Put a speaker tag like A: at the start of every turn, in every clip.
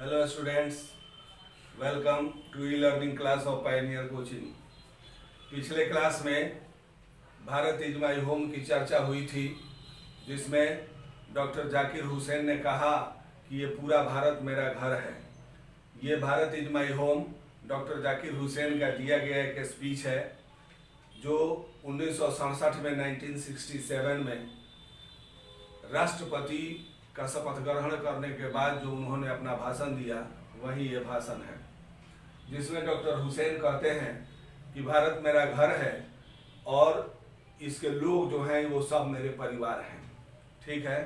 A: Hello students, welcome to e-learning class of Pioneer Coaching। पिछले class में Bharat is my home की चर्चा हुई थी, जिसमें डॉक्टर जाकिर हुसैन ने कहा कि ये पूरा भारत मेरा घर है। ये Bharat is my home doctor Zakir Hussain का दिया गया एक स्पीच है, जो 1967 में 1967 में राष्ट्रपति का शपथ ग्रहण करने के बाद जो उन्होंने अपना भाषण दिया, वही ये भाषण है, जिसमें डॉक्टर हुसैन कहते हैं कि भारत मेरा घर है और इसके लोग जो हैं वो सब मेरे परिवार हैं। ठीक है,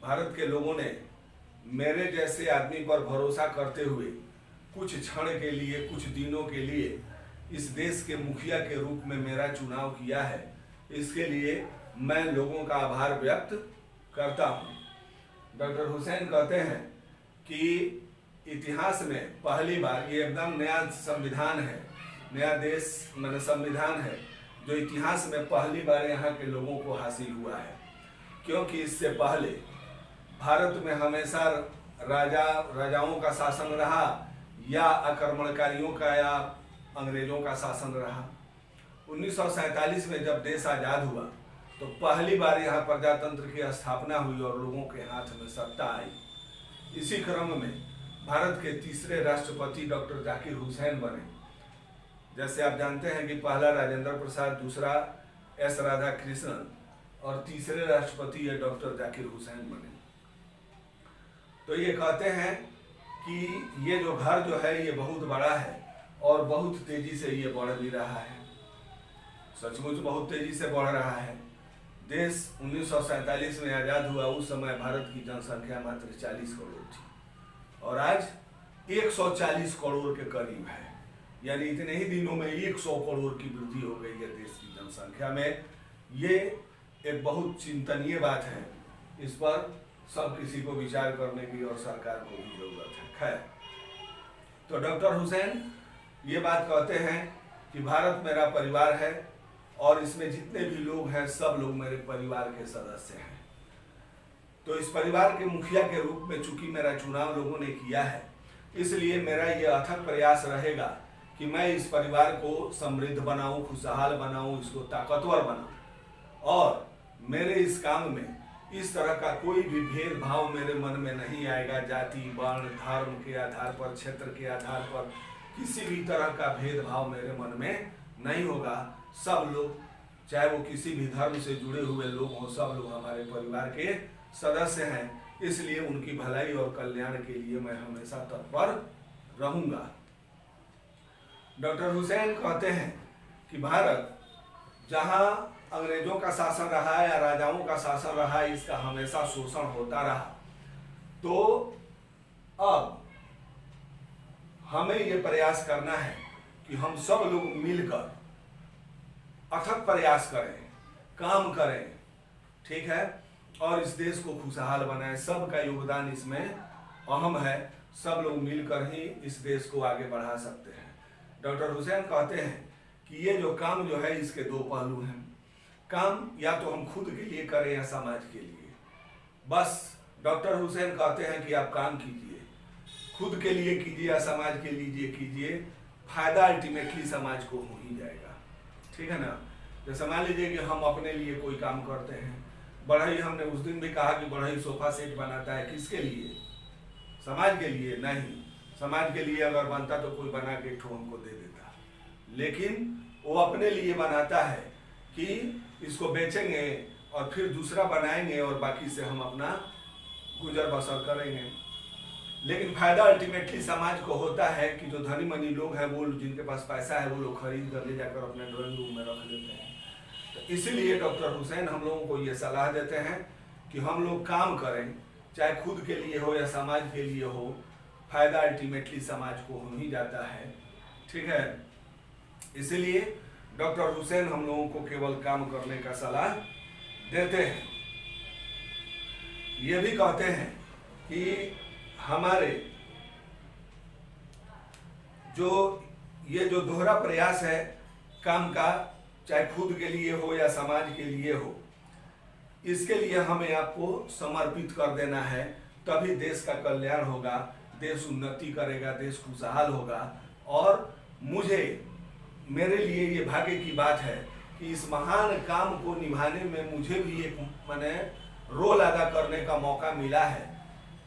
A: भारत के लोगों ने मेरे जैसे आदमी पर भरोसा करते हुए कुछ क्षण के लिए, कुछ दिनों के लिए इस देश के मुखिया के रूप में मेरा चुनाव किया है। इसके लिए मैं लोगों का आभार व्यक्त करता हूँ। डॉक्टर हुसैन कहते हैं कि इतिहास में पहली बार, ये एकदम नया संविधान है, नया देश मतलब संविधान है, जो इतिहास में पहली बार यहाँ के लोगों को हासिल हुआ है। क्योंकि इससे पहले भारत में हमेशा राजाओं का शासन रहा या आक्रमणकारियों का या अंग्रेजों का शासन रहा। 1947 में जब देश आज़ाद हुआ तो पहली बार यहाँ प्रजातंत्र की स्थापना हुई और लोगों के हाथ में सत्ता आई। इसी क्रम में भारत के तीसरे राष्ट्रपति डॉक्टर जाकिर हुसैन बने। जैसे आप जानते हैं कि पहला राजेंद्र प्रसाद, दूसरा एस राधाकृष्णन और तीसरे राष्ट्रपति ये डॉक्टर जाकिर हुसैन बने। तो ये कहते हैं कि ये जो घर जो है ये बहुत बड़ा है और बहुत तेजी से ये बढ़ भी रहा है। सचमुच बहुत तेजी से बढ़ रहा है। देश 1947 में आज़ाद हुआ, उस समय भारत की जनसंख्या मात्र 40 करोड़ थी और आज 140 करोड़ के करीब है। यानी इतने ही दिनों में 100 करोड़ की वृद्धि हो गई है देश की जनसंख्या में। ये एक बहुत चिंतनीय बात है। इस पर सब किसी को विचार करने की और सरकार को भी जरूरत है। खैर, तो डॉक्टर हुसैन ये बात कहते हैं कि भारत मेरा परिवार है और इसमें जितने भी लोग हैं सब लोग मेरे परिवार के सदस्य हैं। तो इस परिवार के मुखिया के रूप में चूंकि मेरा चुनाव लोगों ने किया है, इसलिए मेरा ये अथक प्रयास रहेगा कि मैं इस परिवार को समृद्ध बनाऊं, खुशहाल बनाऊं, इसको ताकतवर बनाऊं और मेरे इस काम में इस तरह का कोई भी भेदभाव मेरे मन में नहीं आएगा। जाति, वर्ण, धर्म के आधार पर, क्षेत्र के आधार पर किसी भी तरह का भेदभाव मेरे मन में नहीं होगा। सब लोग, चाहे वो किसी भी धर्म से जुड़े हुए लोग हों, सब लोग हमारे परिवार के सदस्य हैं। इसलिए उनकी भलाई और कल्याण के लिए मैं हमेशा तत्पर रहूंगा। डॉक्टर हुसैन कहते हैं कि भारत जहां अंग्रेजों का शासन रहा या राजाओं का शासन रहा, इसका हमेशा शोषण होता रहा। तो अब हमें ये प्रयास करना है कि हम सब लोग मिलकर अथक प्रयास करें, काम करें, ठीक है, और इस देश को खुशहाल बनाएं। सबका योगदान इसमें अहम है। सब लोग मिलकर ही इस देश को आगे बढ़ा सकते हैं। डॉक्टर हुसैन कहते हैं कि ये जो काम जो है इसके दो पहलू हैं। काम या तो हम खुद के लिए करें या समाज के लिए। बस डॉक्टर हुसैन कहते हैं कि आप काम कीजिए, खुद के लिए कीजिए या समाज के लिए कीजिए, फायदा अल्टीमेटली समाज को हो ही जाएगा। ठीक है ना। जैसे मान लीजिए कि हम अपने लिए कोई काम करते हैं, बढ़ई, हमने उस दिन भी कहा कि बढ़ई सोफा सेट बनाता है, किसके लिए? समाज के लिए नहीं। समाज के लिए अगर बनता तो कोई बना के ठो हमको दे देता, लेकिन वो अपने लिए बनाता है कि इसको बेचेंगे और फिर दूसरा बनाएंगे और बाकी से हम अपना गुजर बसर करेंगे। लेकिन फायदा अल्टीमेटली समाज को होता है कि जो धनी मनी लोग हैं, वो जिनके पास पैसा है, वो लोग खरीद कर ले जाकर अपने ड्राइंग रूम में रख लेते हैं। तो इसीलिए डॉक्टर हुसैन हम लोगों को ये सलाह देते हैं कि हम लोग काम करें, चाहे खुद के लिए हो या समाज के लिए हो, फायदा अल्टीमेटली समाज को हो ही जाता है। ठीक है, इसीलिए डॉक्टर हुसैन हम लोगों को केवल काम करने का सलाह देते हैं। ये भी कहते हैं कि हमारे ये जो दोहरा प्रयास है काम का, चाहे खुद के लिए हो या समाज के लिए हो, इसके लिए हमें आपको समर्पित कर देना है, तभी देश का कल्याण होगा। देश उन्नति करेगा, देश खुशहाल होगा। और मेरे लिए ये भाग्य की बात है कि इस महान काम को निभाने में मुझे भी एक रोल अदा करने का मौका मिला है।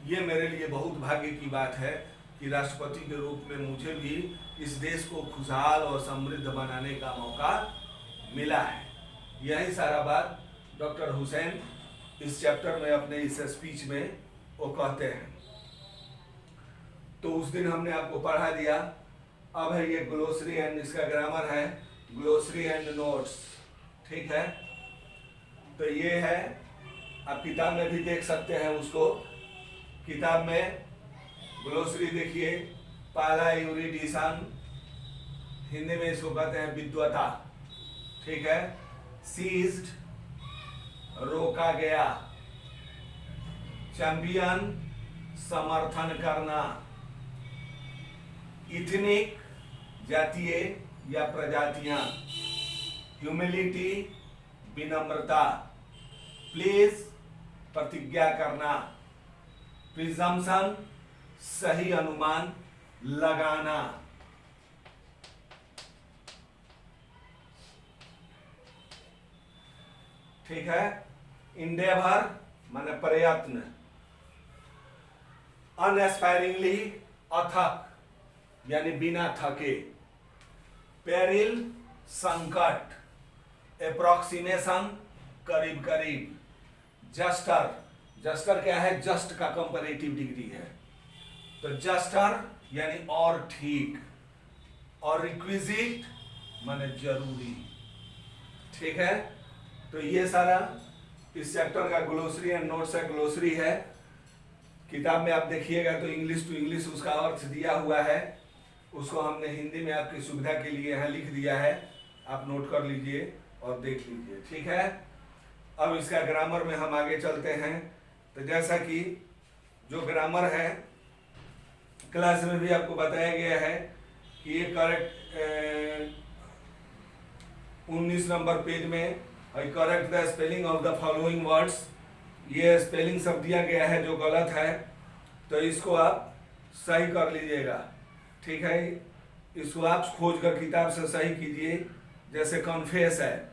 A: ये मेरे लिए बहुत भाग्य की बात है कि राष्ट्रपति के रूप में मुझे भी इस देश को खुशहाल और समृद्ध बनाने का मौका मिला है। यही सारा बात डॉक्टर हुसैन इस चैप्टर में अपने इस स्पीच में वो कहते हैं। तो उस दिन हमने आपको पढ़ा दिया। अब है ये ग्लोसरी एंड इसका ग्रामर है, ग्लोसरी एंड नोट्स, ठीक है। तो ये है, आप किताब में भी देख सकते हैं उसको। किताब में ग्लोसरी देखिए, पहला यूरिडिशन, हिंदी में इसको कहते हैं विद्वता, ठीक है। सीज्ड, रोका गया। चैंपियन, समर्थन करना। इथनिक, जातीय या प्रजातियां। ह्यूमिलिटी, विनम्रता। प्लीज, प्रतिज्ञा करना। प्रिजम्पशन, सही अनुमान लगाना। ठीक है। इंडेवर माने प्रयत्न। अनएस्पायरिंगली, अथक यानी बिना थके। पेरिल, संकट। एप्रोक्सीमेशन, करीब करीब। जस्टर, जस्टर क्या है? जस्ट का कंपैरेटिव डिग्री है, तो जस्टर यानी और ठीक। और रिक्विजिट माने जरूरी, ठीक है। तो ये सारा इस चैप्टर का ग्लोसरी एंड नोट्स है। ग्लोसरी है, किताब में आप देखिएगा तो इंग्लिश टू इंग्लिश उसका अर्थ दिया हुआ है, उसको हमने हिंदी में आपकी सुविधा के लिए यहाँ लिख दिया है, आप नोट कर लीजिए और देख लीजिए, ठीक है। अब इसका ग्रामर में हम आगे चलते हैं। तो जैसा कि जो ग्रामर है क्लास में भी आपको बताया गया है कि ये करेक्ट 19 नंबर पेज में correct the spelling of the following words, ये स्पेलिंग सब दिया गया है जो गलत है, तो इसको आप सही कर लीजिएगा, ठीक है। इसको आप खोज कर किताब से सही कीजिए। जैसे कन्फेस है,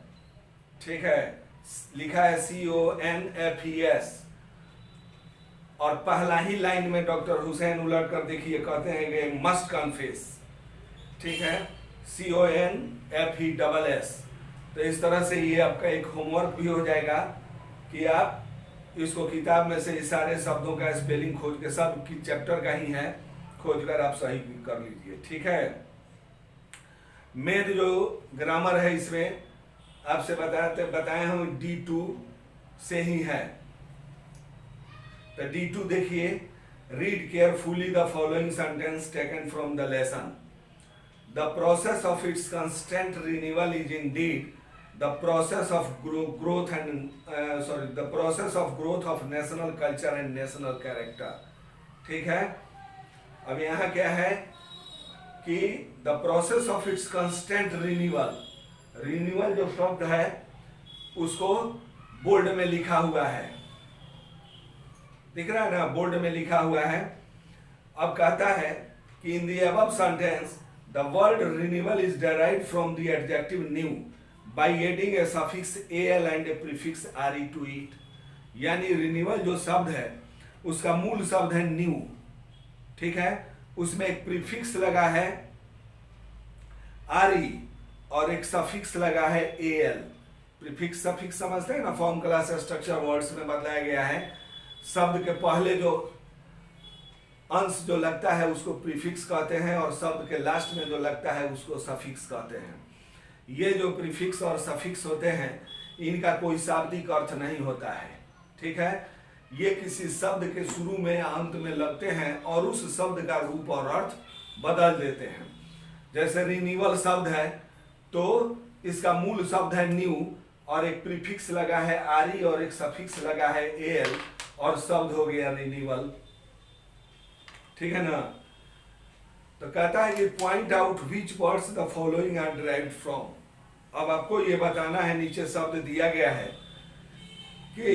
A: ठीक है, लिखा है CONFES, और पहला ही लाइन में डॉक्टर हुसैन उलट कर देखिए, कहते हैं कि मस्ट कन्फेस, ठीक है, CONFESS। तो इस तरह से ये आपका एक होमवर्क भी हो जाएगा कि आप इसको किताब में से इस सारे शब्दों का स्पेलिंग खोज के, सब की चैप्टर का ही है, खोज कर आप सही कर लीजिए, ठीक है। मेन जो ग्रामर है इसमें आपसे बताए हम D2 से ही है। तो D2 देखिए, read carefully the following sentence taken from the lesson. The process of its constant renewal is indeed the process of growth of national culture and national character, ठीक है। अब यहाँ क्या है कि the process of its constant renewal, renewal जो शब्द है उसको बोल्ड में लिखा हुआ है, दिख रहा है ना, बोल्ड में लिखा हुआ है। अब कहता है कि in the above sentence the word renewal is derived from the adjective new by adding a suffix al and a prefix re to it। यानी रिन्यूअल जो शब्द है उसका मूल शब्द है न्यू, ठीक है, उसमें एक प्रीफिक्स लगा है re और एक सफिक्स लगा है al। प्रीफिक्स सफिक्स समझते हैं ना, फॉर्म क्लास स्ट्रक्चर वर्ड्स में बताया गया है। शब्द के पहले जो अंश जो लगता है उसको प्रीफिक्स कहते हैं, और शब्द के लास्ट में जो लगता है उसको सफिक्स कहते हैं। ये जो प्रीफिक्स और सफिक्स होते हैं इनका कोई शाब्दिक अर्थ नहीं होता है, ठीक है। ये किसी शब्द के शुरू में या अंत में लगते हैं और उस शब्द का रूप और अर्थ बदल देते हैं। जैसे रिन्यूअल शब्द है तो इसका मूल शब्द है न्यू, और एक प्रीफिक्स लगा है re और एक सफिक्स लगा है al, और शब्द हो गया रिन्यूअल, ठीक है ना। तो कहता है कि point out which words the following are derived from. अब आपको ये बताना है, नीचे शब्द दिया गया है कि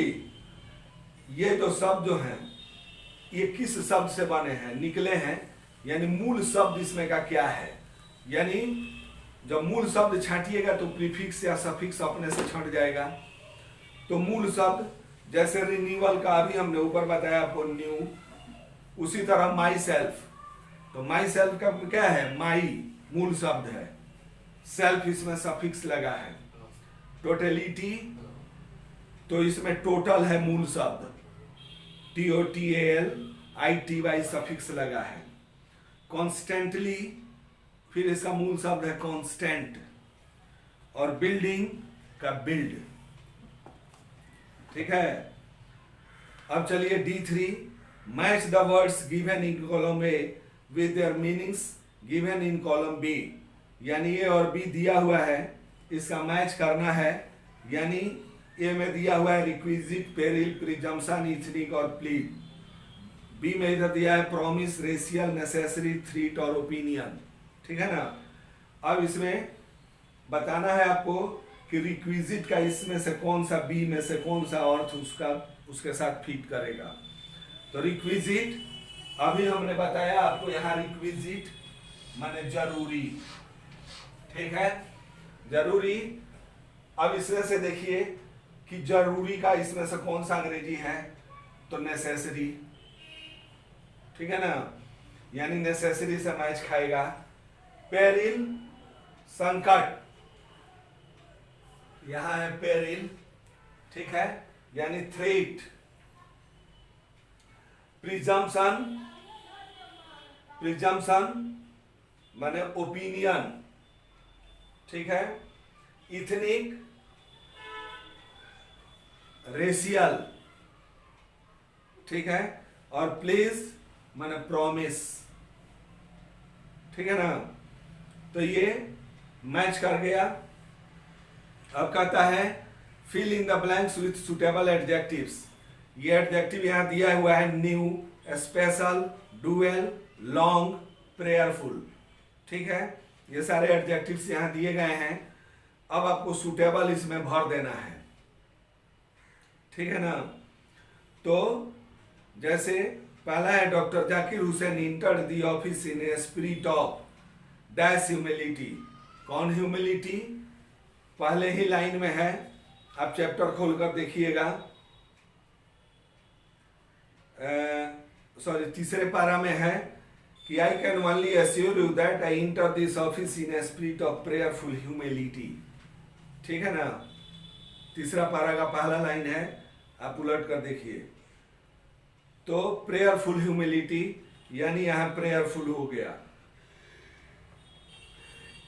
A: ये जो शब्द जो हैं ये किस शब्द से बने हैं, निकले हैं, यानी मूल शब्द इसमें का क्या है। यानी जब मूल शब्द छांटिएगा तो प्रीफिक्स या सफिक्स अपने से छंट जाएगा। तो मूल शब्द जैसे रिन्यूअल का अभी हमने ऊपर बताया आपको न्यू, उसी तरह माई सेल्फ, तो माई सेल्फ का क्या है, माई मूल शब्द है, सेल्फ इसमें सफिक्स लगा है। टोटलिटी, तो इसमें टोटल है मूल शब्द, TOTALITY सफिक्स लगा है। कॉन्स्टेंटली, फिर इसका मूल शब्द है कांस्टेंट। और बिल्डिंग का बिल्ड। ठीक है। अब चलिए D3, match the words given in column A with their meanings given in column B. यानी ए और बी दिया हुआ है, इसका मैच करना है। यानी ए में दिया हुआ है रिक्विजिट, पेरिल, प्रिजम्पशन, इथनिक और प्लीड। बी में इधर दिया है प्रॉमिस, रेशियल, नेसेसरी, थ्रीट और ओपिनियन। ठीक है ना। अब इसमें बताना है आपको कि रिक्विजिट का इसमें से कौन सा, बी में से कौन सा अर्थ उसके साथ फिट करेगा। तो रिक्विजिट अभी हमने बताया आपको, यहाँ रिक्विजिट माने जरूरी। ठीक है, जरूरी। अब इसमें से देखिए कि जरूरी का इसमें से कौन सा अंग्रेजी है, तो नेसेसरी। ठीक है ना, यानी नेसेसरी से मैच खाएगा। पेरिल, संकट, यहां है पेरिल। ठीक है, यानी थ्रेट। प्रिजम्पशन, प्रिजम्पशन माने ओपिनियन। ठीक है। Ethnic, racial. ठीक है। और प्लीज माने प्रॉमिस। ठीक है ना। तो ये मैच कर गया। अब कहता है fill in the blanks with suitable adjectives. ये एडजेक्टिव यहां दिया हुआ है new, special, dual, long, prayerful. ठीक है, ये सारे एडजेक्टिव्स यहां दिए गए हैं। अब आपको सुटेबल इसमें भर देना है। ठीक है ना। तो जैसे पहला है doctor Zakir Hussain entered the office in a spirit of dash humility. कौन ह्यूमिलिटी, पहले ही लाइन में है, आप चैप्टर खोलकर देखिएगा। सॉरी, तीसरे पारा में है कि I can only assure you that I inter this office in a spirit of prayerful humility. ठीक है ना। तीसरा पारा का पहला लाइन है, आप उलट कर देखिए। तो प्रेयरफुल ह्यूमिलिटी, यानी यहां प्रेयरफुल हो गया।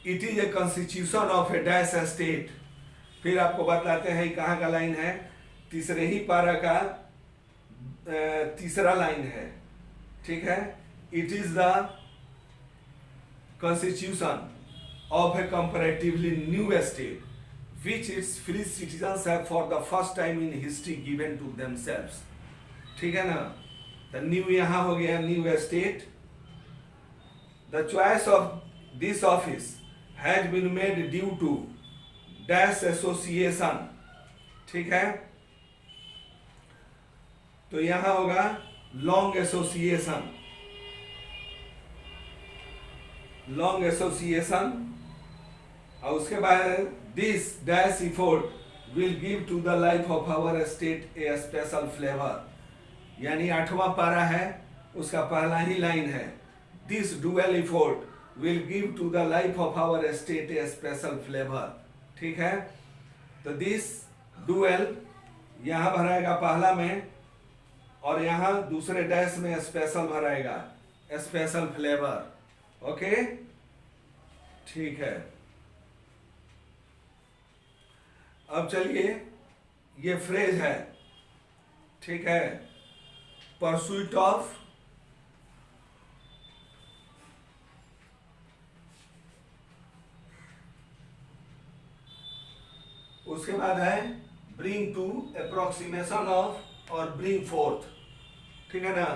A: It is a constitution of A dash state. फिर आपको बताते हैं कहाँ का लाइन है, तीसरे ही पारा का तीसरा लाइन है। ठीक है। It is the constitution of A comparatively new state which its free citizens have for the first time in history given to themselves। ठीक है ना। तो न्यू यहां हो गया, new state. The choice of this office has been made due to dash association. ठीक है। तो यहां होगा लॉन्ग एसोसिएशन, लॉन्ग एसोसिएशन। और उसके बाद this dash effort will give to the life of our state a special flavour. यानी 8वां पारा है, उसका पहला ही लाइन है, this dual effort will give to the life of our state a special flavour. ठीक है। तो दिस डुअल यहां भराएगा पहला में, और यहां दूसरे डैश में स्पेशल भराएगा, स्पेशल फ्लेवर। ओके, ठीक है। अब चलिए, ये फ्रेज है। ठीक है, परस्यूट ऑफ, उसके बाद है ब्रिंग टू, अप्रोक्सीमेशन ऑफ और ब्रिंग फोर्थ। ठीक है ना।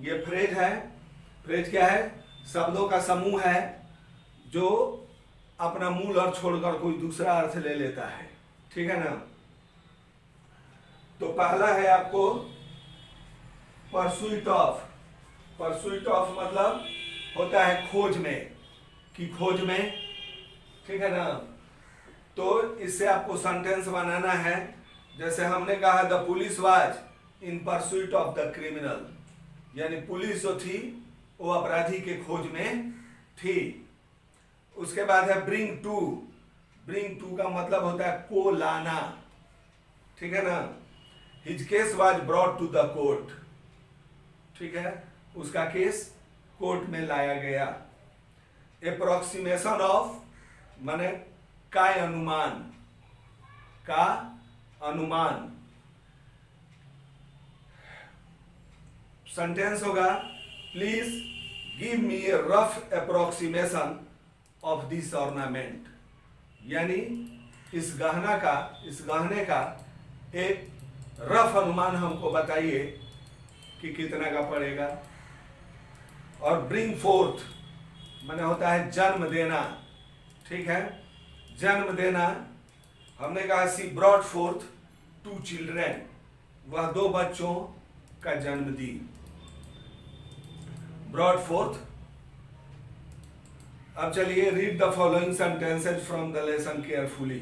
A: ये फ्रेज है। फ्रेज क्या है, शब्दों का समूह है जो अपना मूल अर्थ छोड़कर कोई दूसरा अर्थ ले लेता है। ठीक है ना। तो पहला है आपको परसुइट ऑफ, परसुइट ऑफ मतलब होता है खोज में, कि खोज में, ठीक है ना। तो इससे आपको सेंटेंस बनाना है, जैसे हमने कहा the police was in pursuit of the criminal, यानी पुलिस जो थी वो अपराधी के खोज में थी। उसके बाद है ब्रिंग टू, ब्रिंग टू का मतलब होता है को लाना, ठीक है ना। His case was brought to the court, ठीक है, उसका केस कोर्ट में लाया गया। एप्रोक्सीमेशन ऑफ माने का अनुमान, का अनुमान। सेंटेंस होगा please give me A rough approximation of this ornament, यानी इस गहने का एक रफ अनुमान हमको बताइए कि कितना का पड़ेगा। और ब्रिंग फोर्थ माने होता है जन्म देना, ठीक है, जन्म देना। हमने कहा सी ब्रॉट फोर्थ टू चिल्ड्रेन, वह दो बच्चों का जन्म दी। Brought fourth. अब चलिए read the following sentences from the lesson carefully,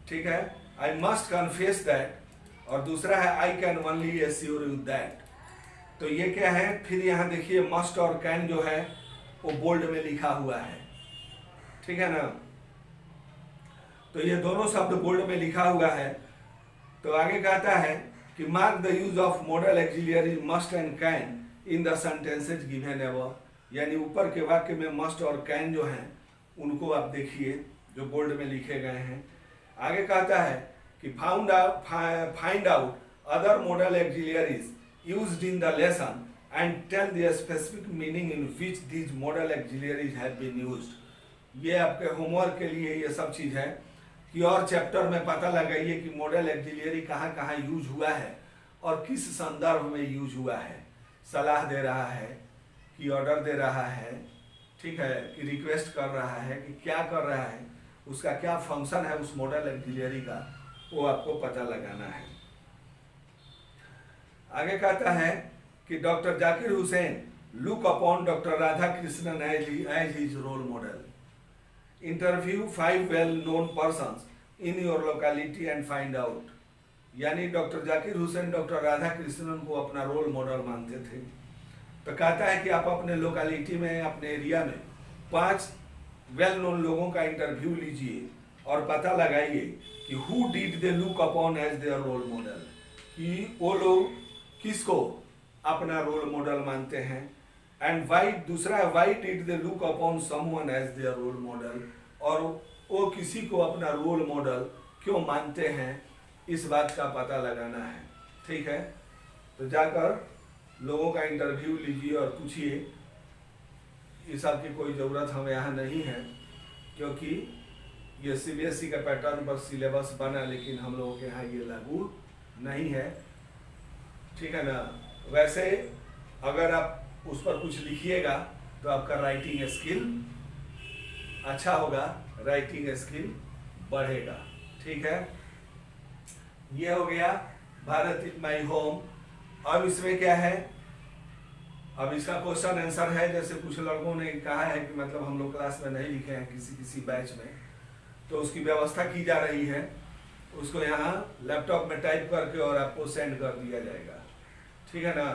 A: ठीक है। आई मस्ट कन्फेस दैट, और दूसरा है I can only assure you that. तो ये क्या है, फिर यहां देखिए मस्ट और कैन जो है वो बोल्ड में लिखा हुआ है, ठीक है ना। तो ये दोनों शब्द बोल्ड में लिखा हुआ है। तो आगे कहता है कि mark the use of modal auxiliary must and can in the sentences given above, यानी ऊपर के वाक्य में मस्ट और कैन जो हैं उनको आप देखिए जो बोल्ड में लिखे गए हैं। आगे कहता है कि find out other modal auxiliaries used in the lesson and tell the specific meaning in which these modal auxiliaries have been used. ये आपके होमवर्क के लिए ये सब चीज़ है कि और चैप्टर में पता लगाइए कि मॉडल एक्सिलियरी कहाँ कहाँ यूज हुआ है और किस संदर्भ में यूज हुआ है। सलाह दे रहा है कि ऑर्डर दे रहा है, ठीक है, कि रिक्वेस्ट कर रहा है, कि क्या कर रहा है, उसका क्या फंक्शन है उस मॉडल एक्सिलियरी का, वो आपको पता लगाना है। आगे कहता है कि doctor Zakir Hussain look upon doctor Radhakrishnan as his role model. Interview 5 well known persons in your locality and find out, यानी doctor Zakir Hussain doctor Radhakrishnan को अपना रोल मॉडल मानते थे। तो कहता है कि आप अपने लोकेलिटी में, अपने एरिया में 5 वेल नोन लोगों का इंटरव्यू लीजिए और पता लगाइए कि who did they look upon as their role model, कि वो लोग किसको अपना रोल मॉडल मानते हैं। एंड वाई, दूसरा है why did they look upon someone as their role model, और वो किसी को अपना रोल मॉडल क्यों मानते हैं, इस बात का पता लगाना है, ठीक है। तो जाकर लोगों का इंटरव्यू लीजिए और पूछिए। इस सब की कोई ज़रूरत हमें यहाँ नहीं है क्योंकि ये सीबीएसई का पैटर्न पर सिलेबस बना, लेकिन हम लोगों के यहाँ ये लागू नहीं है, ठीक है ना। वैसे अगर आप उस पर कुछ लिखिएगा तो आपका राइटिंग स्किल अच्छा होगा, राइटिंग स्किल बढ़ेगा, ठीक है। ये हो गया भारत इज माई होम। अब इसमें क्या है, अब इसका क्वेश्चन आंसर है। जैसे कुछ लड़कों ने कहा है कि मतलब हम लोग क्लास में नहीं लिखे हैं किसी बैच में, तो उसकी व्यवस्था की जा रही है। उसको यहाँ लैपटॉप में टाइप करके और आपको सेंड कर दिया जाएगा, ठीक है ना।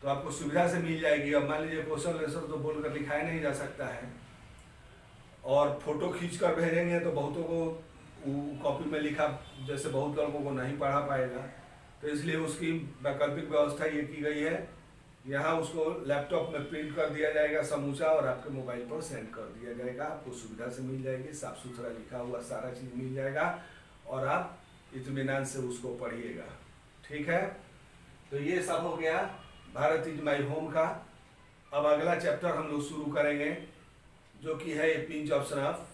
A: तो आपको सुविधा से मिल जाएगी। अब मान लीजिए क्वेश्चन आंसर तो बोलकर लिखाया नहीं जा सकता है, और फोटो खींच कर भेजेंगे तो बहुतों को कॉपी में लिखा जैसे बहुत लोगों को नहीं पढ़ा पाएगा। तो इसलिए उसकी वैकल्पिक व्यवस्था ये की गई है, यहाँ उसको लैपटॉप में प्रिंट कर दिया जाएगा समूचा और आपके मोबाइल पर सेंड कर दिया जाएगा। आपको सुविधा से मिल जाएगी, साफ सुथरा लिखा हुआ सारा चीज़ मिल जाएगा और आप इत्मीनान से उसको पढ़िएगा, ठीक है। तो ये सब हो गया भारत इज माई होम का। अब अगला चैप्टर हम लोग शुरू करेंगे जो कि है पिंच ऑफ स्नफ।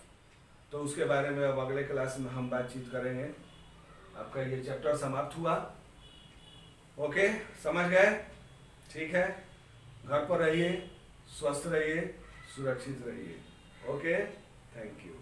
A: तो उसके बारे में अब अगले क्लास में हम बातचीत करेंगे। आपका ये चैप्टर समाप्त हुआ। ओके, समझ गए, ठीक है। घर पर रहिए, स्वस्थ रहिए, सुरक्षित रहिए। Okay, thank you.